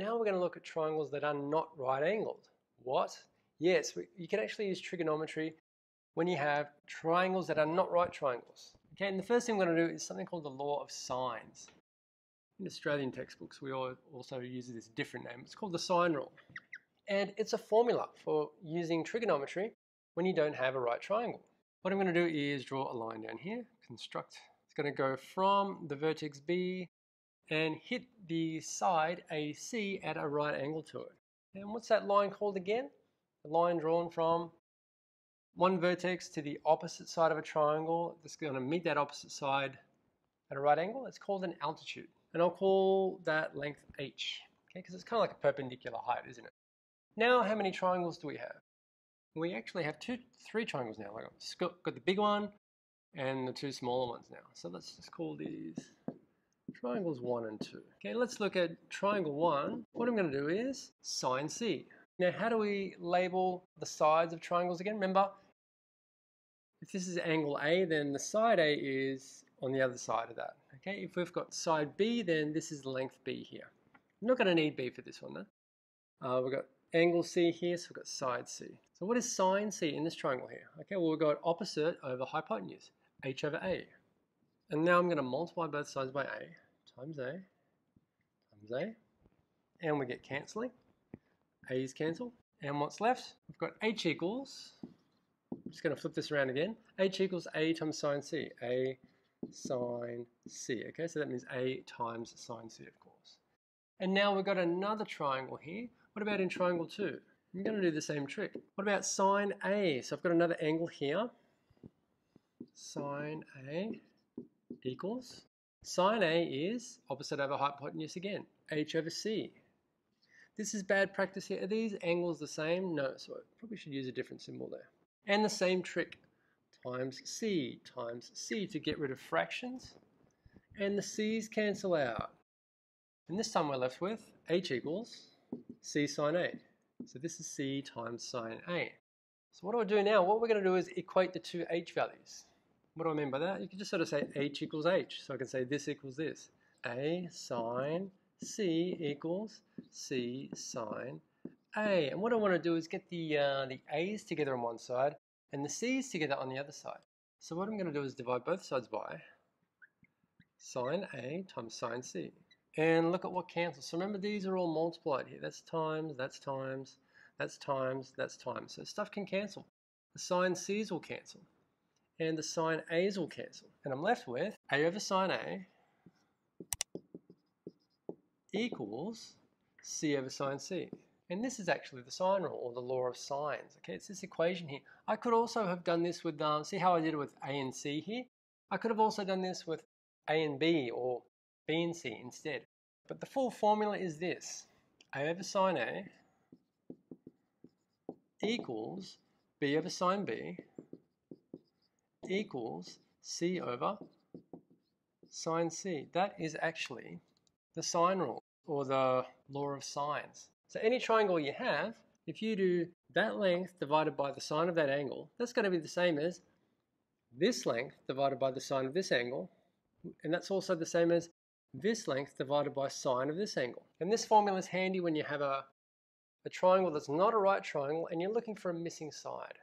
now we're going to look at triangles that are not right angled. What? Yes, you can actually use trigonometry when you have triangles that are not right triangles. Okay, and the first thing we're going to do is something called the law of sines. In Australian textbooks, we also use this different name. It's called the sine rule. And it's a formula for using trigonometry when you don't have a right triangle. What I'm going to do is draw a line down here, construct. It's going to go from the vertex B and hit the side AC at a right angle to it. And what's that line called again? The line drawn from one vertex to the opposite side of a triangle that's going to meet that opposite side at a right angle. It's called an altitude. And I'll call that length h, okay, because it's kind of like a perpendicular height, isn't it? Now, how many triangles do we have? We actually have three triangles now. I've got the big one and the two smaller ones now. So let's just call these triangles 1 and 2. Okay, let's look at triangle 1. What I'm going to do is sine C. Now, how do we label the sides of triangles again? Remember, if this is angle A, then the side A is on the other side of that. Okay, if we've got side B, then this is length B here. I'm not going to need B for this one though. We've got angle C here, so we've got side C. So what is sine C in this triangle here? Okay, well we've got opposite over hypotenuse, h over A. And now I'm going to multiply both sides by A times A times A. And we get cancelling. A's cancel. And what's left? We've got h equals, I'm just going to flip this around again, h equals A times sine C. A sine C. Okay, so that means A times sine C, of course. And now we've got another triangle here. What about in triangle 2? I'm going to do the same trick. What about sine A? So I've got another angle here. Sine A equals, sine A is opposite over hypotenuse again, h over C. This is bad practice here. Are these angles the same? No, so I probably should use a different symbol there. And the same trick, times C to get rid of fractions. And the C's cancel out. And this time we're left with h equals C sine A. So this is C times sine A. So what do I do now? What we're going to do is equate the two h values. What do I mean by that? You can just sort of say h equals h. So I can say this equals this. A sine C equals C sine A. And what I want to do is get the A's together on one side and the C's together on the other side. So what I'm going to do is divide both sides by sine A times sine C. And look at what cancels. So remember, these are all multiplied here. That's times, that's times, that's times, that's times. So stuff can cancel. The sine C's will cancel. And the sine A's will cancel. And I'm left with A over sine A equals C over sine C. And this is actually the sine rule, or the law of sines. Okay, it's this equation here. I could also have done this with, see how I did it with A and C here? I could have also done this with A and B, or B and C instead. But the full formula is this. A over sine A equals B over sine B equals C over sine C. That is actually the sine rule, or the law of sines. So any triangle you have, if you do that length divided by the sine of that angle, that's going to be the same as this length divided by the sine of this angle, and that's also the same as this length divided by sine of this angle. And this formula is handy when you have a triangle that's not a right triangle and you're looking for a missing side.